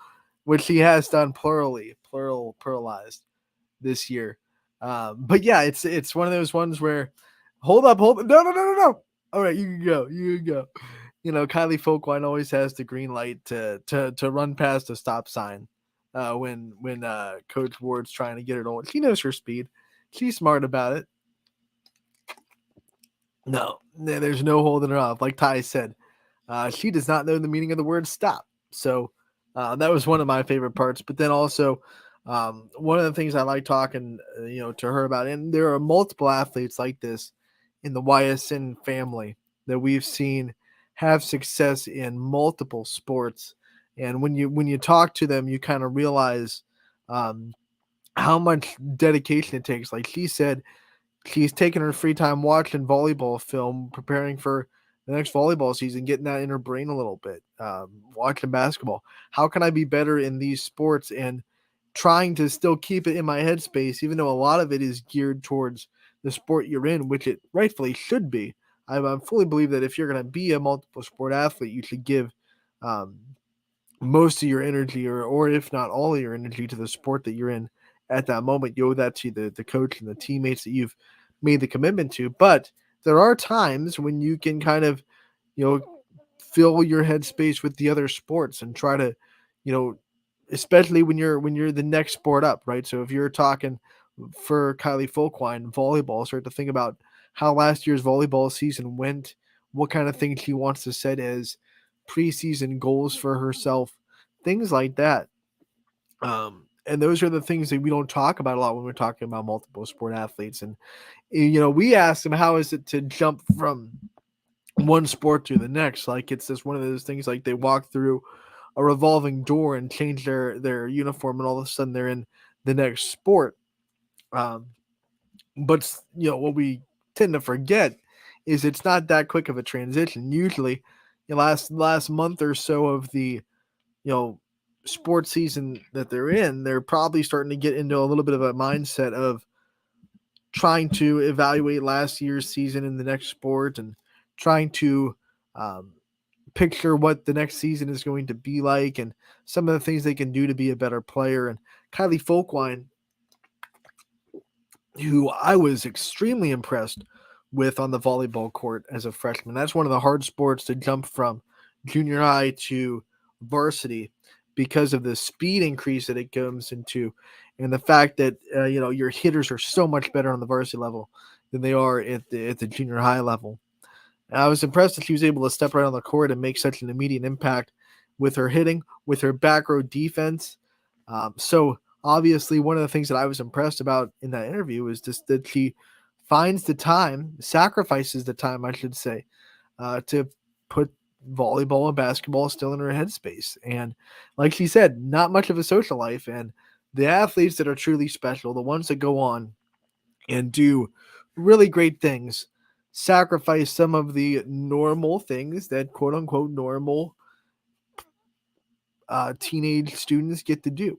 Speaker 3: which she has done pluralized this year. But yeah, it's one of those ones where, hold up, no. All right, you can go. You know, Kylie Folkwine always has the green light to run past a stop sign. When Coach Ward's trying to get her to, she knows her speed. She's smart about it. No, there's no holding her off. Like Ty said, she does not know the meaning of the word stop. So that was one of my favorite parts. But then also, one of the things I like talking, to her about, and there are multiple athletes like this in the YSN family that we've seen have success in multiple sports. And when you talk to them, you kind of realize how much dedication it takes. Like she said, she's taking her free time watching volleyball film, preparing for the next volleyball season, getting that in her brain a little bit, watching basketball. How can I be better in these sports? And trying to still keep it in my headspace, even though a lot of it is geared towards the sport you're in, which it rightfully should be. I fully believe that if you're going to be a multiple sport athlete, you should give most of your energy, or if not all of your energy, to the sport that you're in at that moment. You owe that to the coach and the teammates that you've made the commitment to. But there are times when you can kind of, fill your headspace with the other sports and try to, especially when you're the next sport up, right? So if you're talking for Kylie Folkwine, volleyball, start to think about how last year's volleyball season went, what kind of things she wants to set as preseason goals for herself, things like that. And those are the things that we don't talk about a lot when we're talking about multiple sport athletes. And, we asked them, how is it to jump from one sport to the next? Like, it's just one of those things, like they walk through a revolving door and change their uniform, and all of a sudden they're in the next sport. But what we tend to forget is it's not that quick of a transition. Usually, the last month or so of the sports season that they're in, they're probably starting to get into a little bit of a mindset of trying to evaluate last year's season in the next sport and trying to picture what the next season is going to be like and some of the things they can do to be a better player. And Kylie Folkwine, who I was extremely impressed with on the volleyball court as a freshman. That's one of the hard sports to jump from junior high to varsity because of the speed increase that it comes into, and the fact that your hitters are so much better on the varsity level than they are at the junior high level. And I was impressed that she was able to step right on the court and make such an immediate impact with her hitting, with her back row defense. So obviously, one of the things that I was impressed about in that interview is just that she finds the time, sacrifices the time, I should say, to put volleyball and basketball still in her headspace. And like she said, not much of a social life. And the athletes that are truly special, the ones that go on and do really great things, sacrifice some of the normal things that quote unquote normal teenage students get to do.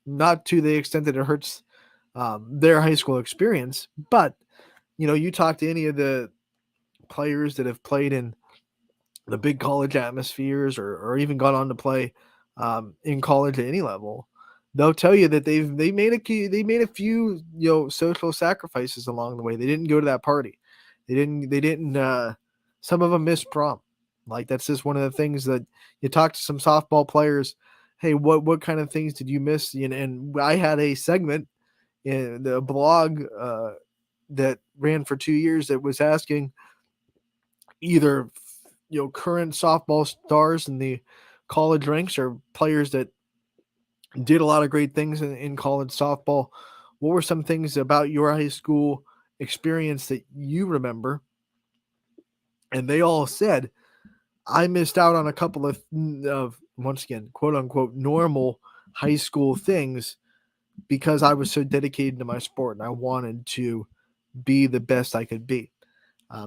Speaker 3: Not to the extent that it hurts their high school experience, but you talk to any of the players that have played in the big college atmospheres or even gone on to play in college at any level, they'll tell you that they made a few social sacrifices along the way. They didn't go to that party. They didn't some of them missed prom. Like that's just one of the things that you talk to some softball players. Hey, what kind of things did you miss? And I had a segment in the blog that ran for 2 years that was asking either current softball stars in the college ranks or players that did a lot of great things in college softball. What were some things about your high school experience that you remember? And they all said, I missed out on a couple of once again, quote unquote, normal high school things because I was so dedicated to my sport and I wanted to be the best I could be.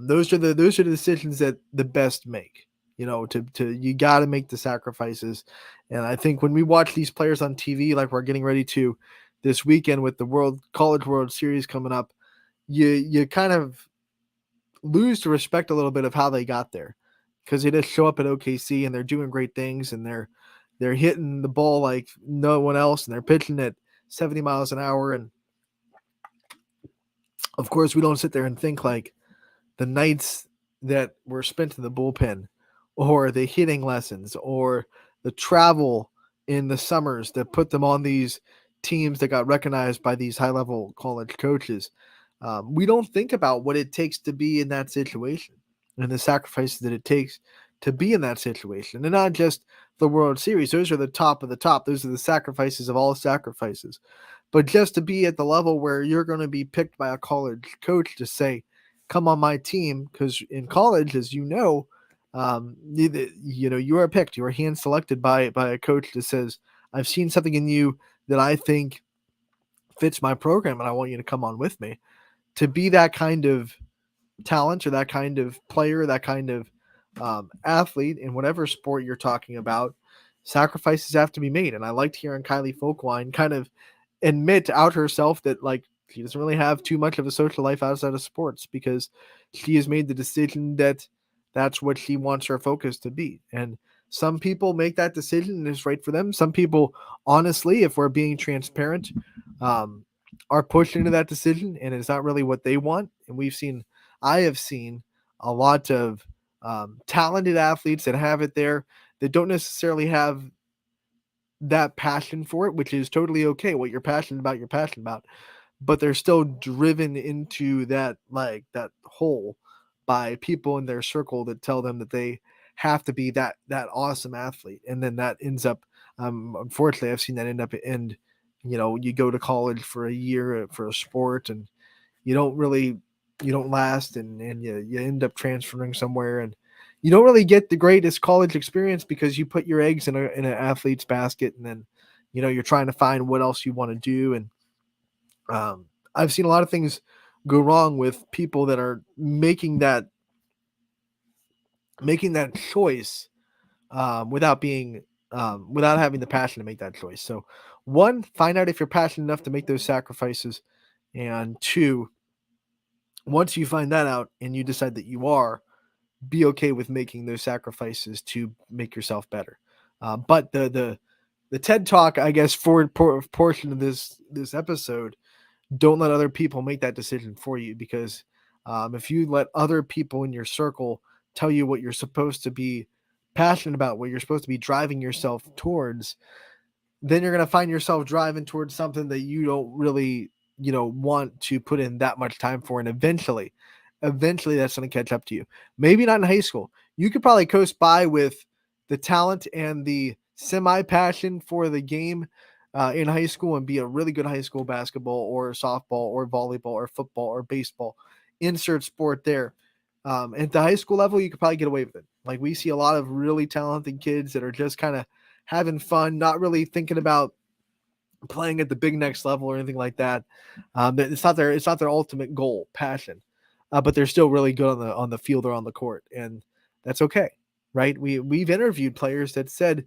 Speaker 3: Those are the decisions that the best make. You got to make the sacrifices. And I think when we watch these players on TV, like we're getting ready to this weekend with the College World Series coming up, you kind of lose to respect a little bit of how they got there, because they just show up at OKC and they're doing great things and they're hitting the ball like no one else and they're pitching at 70 miles an hour. And of course, we don't sit there and think like the nights that were spent in the bullpen or the hitting lessons or the travel in the summers that put them on these teams that got recognized by these high-level college coaches. We don't think about what it takes to be in that situation and the sacrifices that it takes to be in that situation. And not just the World Series. Those are the top of the top. Those are the sacrifices of all sacrifices. But just to be at the level where you're going to be picked by a college coach to say, come on my team, because in college, as you know, you are picked. You are hand selected by a coach that says, I've seen something in you that I think fits my program and I want you to come on with me. To be that kind of talent or that kind of player, that kind of athlete in whatever sport you're talking about, sacrifices have to be made. And I liked hearing Kylie Folkwine kind of out herself that like she doesn't really have too much of a social life outside of sports, because she has made the decision that that's what she wants her focus to be. And some people make that decision and it's right for them. Some people, honestly, if we're being transparent, are pushed into that decision and it's not really what they want. And I have seen a lot of talented athletes that have it there that don't necessarily have that passion for it, which is totally okay. What you're passionate about, but they're still driven into that hole by people in their circle that tell them that they have to be that awesome athlete. And then that ends up, unfortunately, I've seen that end, you go to college for a year for a sport and you don't last and you end up transferring somewhere and you don't really get the greatest college experience because you put your eggs in an athlete's basket and then, you're trying to find what else you want to do. And I've seen a lot of things go wrong with people that are making that choice without having the passion to make that choice. So one, find out if you're passionate enough to make those sacrifices. And two, once you find that out and you decide that you are, be okay with making those sacrifices to make yourself better. But the TED Talk, I guess, for portion of this episode, don't let other people make that decision for you, because if you let other people in your circle tell you what you're supposed to be passionate about, what you're supposed to be driving yourself towards, then you're going to find yourself driving towards something that you don't really, want to put in that much time for. And eventually that's going to catch up to you. Maybe not in high school. You could probably coast by with the talent and the semi passion for the game in high school and be a really good high school basketball or softball or volleyball or football or baseball. Insert sport there. At the high school level, you could probably get away with it. Like we see a lot of really talented kids that are just kind of having fun, not really thinking about playing at the big next level or anything like that. It's not their ultimate goal, passion, but they're still really good on the field or on the court, and that's okay, right? We've interviewed players that said,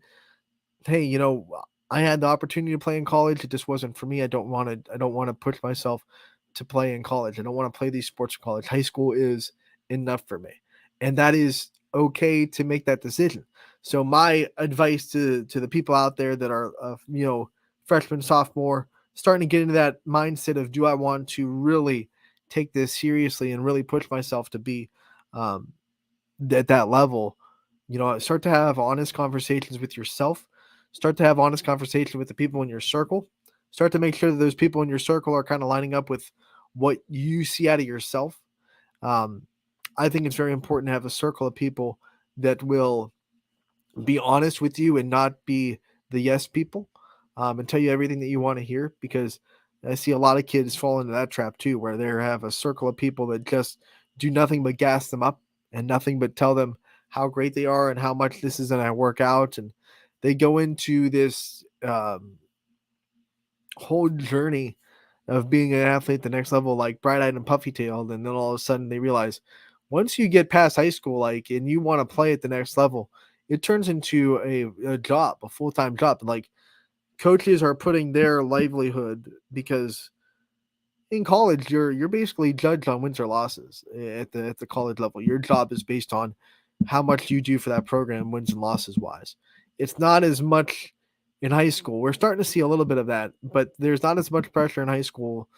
Speaker 3: hey, I had the opportunity to play in college. It just wasn't for me. I don't want to push myself to play in college. I don't want to play these sports in college. High school is enough for me. And that is okay to make that decision. So my advice to the people out there that are, freshman, sophomore, starting to get into that mindset of, do I want to really take this seriously and really push myself to be at that level? Start to have honest conversations with yourself. Start to have honest conversation with the people in your circle. Start to make sure that those people in your circle are kind of lining up with what you see out of yourself. I think it's very important to have a circle of people that will be honest with you and not be the yes people, and tell you everything that you want to hear, because I see a lot of kids fall into that trap too, where they have a circle of people that just do nothing but gas them up and nothing but tell them how great they are and how much this is going to work out. And they go into this whole journey of being an athlete at the next level, like bright-eyed and puffy-tailed, and then all of a sudden they realize once you get past high school, like, and you want to play at the next level, it turns into a job, a full-time job. Like, coaches are putting their livelihood, because in college you're basically judged on wins or losses at the college level. Your job is based on how much you do for that program, wins and losses wise. It's not as much in high school. We're starting to see a little bit of that, but there's not as much pressure in high school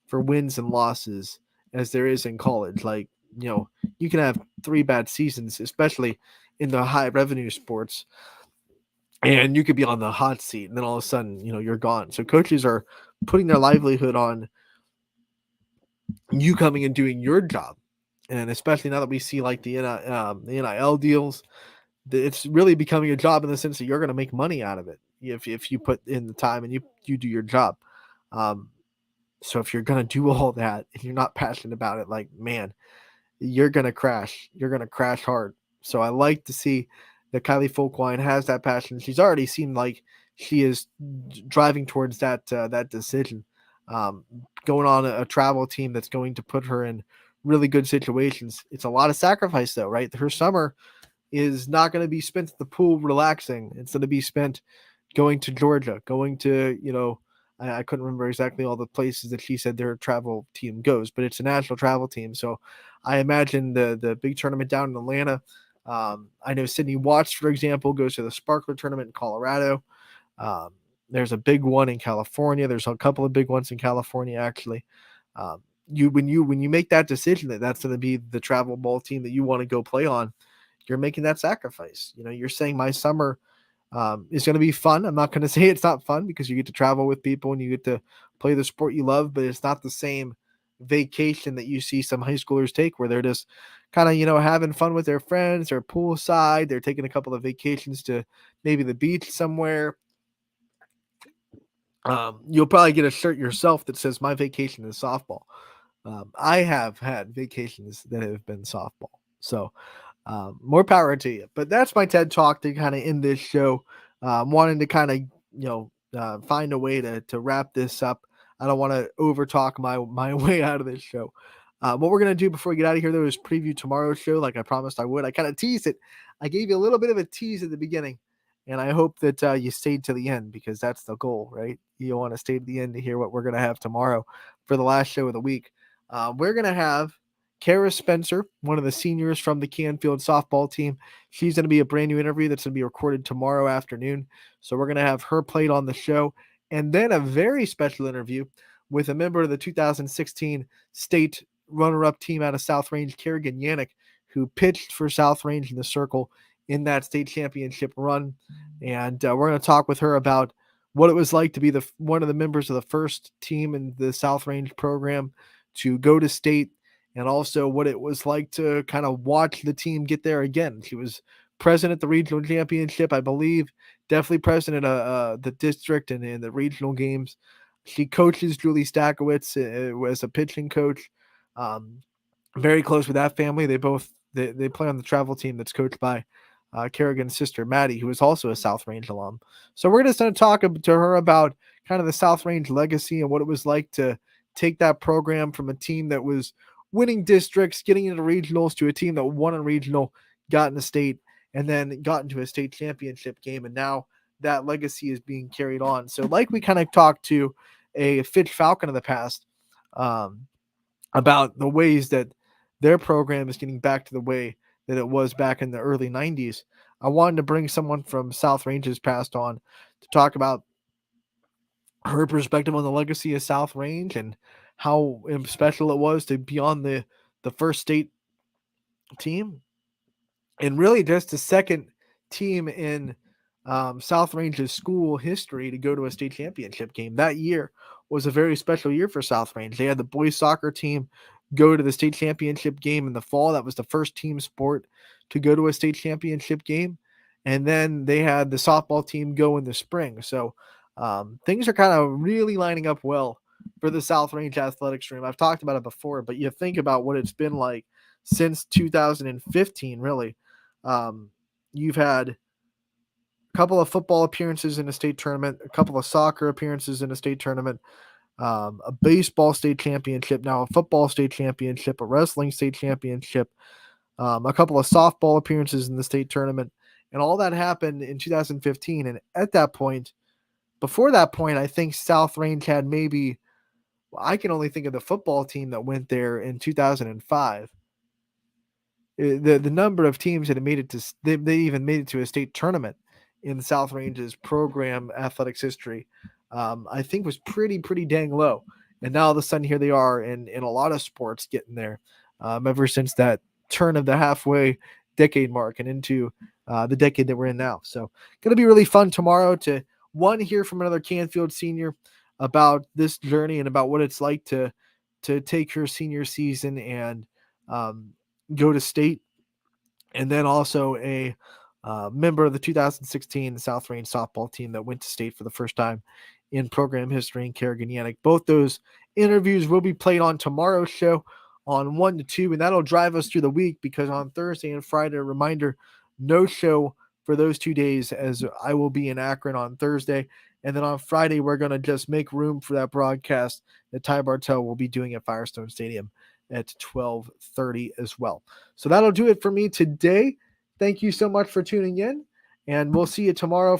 Speaker 3: for wins and losses as there is in college. Like, you can have 3 bad seasons, especially in the high revenue sports, and you could be on the hot seat, and then all of a sudden, you're gone. So coaches are putting their livelihood on you coming and doing your job. And especially now that we see like the NIL deals, it's really becoming a job in the sense that you're going to make money out of it if you put in the time and you do your job. So if you're going to do all that and you're not passionate about it, like, man, you're going to crash. You're going to crash hard. So I like to see that Kylie Folkwine has that passion. She's already seemed like she is driving towards that decision. Going on a travel team that's going to put her in really good situations. It's a lot of sacrifice though, right? Her summer is not going to be spent at the pool relaxing. It's going to be spent going to Georgia, going to, I couldn't remember exactly all the places that she said their travel team goes, but it's a national travel team. So I imagine the big tournament down in Atlanta. I know Sydney Watts, for example, goes to the Sparkler tournament in Colorado. There's a big one in California. There's a couple of big ones in California, actually. When you make that decision that that's going to be the travel ball team that you want to go play on, you're making that sacrifice. You're saying my summer is going to be fun. I'm not going to say it's not fun, because you get to travel with people and you get to play the sport you love, but it's not the same vacation that you see some high schoolers take, where they're just kind of, having fun with their friends. They're poolside. They're taking a couple of vacations to maybe the beach somewhere. You'll probably get a shirt yourself that says my vacation is softball. I have had vacations that have been softball. So more power to you. But that's my TED Talk to kind of end this show. Wanting to kind of, find a way to wrap this up. I don't want to over talk my way out of this show. What we're going to do before we get out of here, though, is preview tomorrow's show like I promised I would. I kind of teased it. I gave you a little bit of a tease at the beginning, and I hope that you stayed to the end, because that's the goal, right? You want to stay to the end to hear what we're going to have tomorrow for the last show of the week. We're going to have Kara Spencer, one of the seniors from the Canfield softball team. She's going to be a brand new interview that's going to be recorded tomorrow afternoon. So we're going to have her played on the show. And then a very special interview with a member of the 2016 state runner-up team out of South Range, Kerrigan Yannick, who pitched for South Range in the circle in that state championship run. And we're going to talk with her about what it was like to be one of the members of the first team in the South Range program to go to state, and also what it was like to kind of watch the team get there again. She was present at the regional championship, I believe. Definitely present at the district and in the regional games. She coaches Julie Stakowitz as a pitching coach. Very close with that family. They play on the travel team that's coached by Kerrigan's sister, Maddie, who is also a South Range alum. So we're just going to talk to her about kind of the South Range legacy and what it was like to take that program from a team that was winning districts, getting into regionals, to a team that won a regional, got in the state, and then got into a state championship game. And now that legacy is being carried on. So like we kind of talked to a Fitch Falcon of the past about the ways that their program is getting back to the way that it was back in the early 90s. I wanted to bring someone from South Range's past on to talk about her perspective on the legacy of South Range and how special it was to be on the first state team, and really just the second team in South Range's school history to go to a state championship game. That year was a very special year for South Range. They had the boys soccer team go to the state championship game in the fall. That was the first team sport to go to a state championship game. And then they had the softball team go in the spring. So things are kind of really lining up well for the South Range athletics stream. I've talked about it before, but you think about what it's been like since 2015, really. You've had a couple of football appearances in a state tournament, a couple of soccer appearances in a state tournament, a baseball state championship, now a football state championship, a wrestling state championship, a couple of softball appearances in the state tournament. And all that happened in 2015. And at that point, before that point, I think South Range had maybe, I can only think of the football team that went there in 2005. The number of teams that have made it to, they even made it to a state tournament in South Range's program athletics history, I think was pretty dang low. And now all of a sudden here they are in a lot of sports getting there ever since that turn of the halfway decade mark and into the decade that we're in now. So going to be really fun tomorrow to hear from another Canfield senior about this journey and about what it's like to take her senior season and go to state. And then also a member of the 2016 South Range softball team that went to state for the first time in program history, in Kerrigan Yannick. Both those interviews will be played on tomorrow's show on 1 to 2, and that'll drive us through the week because on Thursday and Friday, a reminder, no show for those 2 days as I will be in Akron on Thursday. And then on Friday, we're going to just make room for that broadcast that Ty Bartel will be doing at Firestone Stadium at 12:30 as well. So that'll do it for me today. Thank you so much for tuning in, and we'll see you tomorrow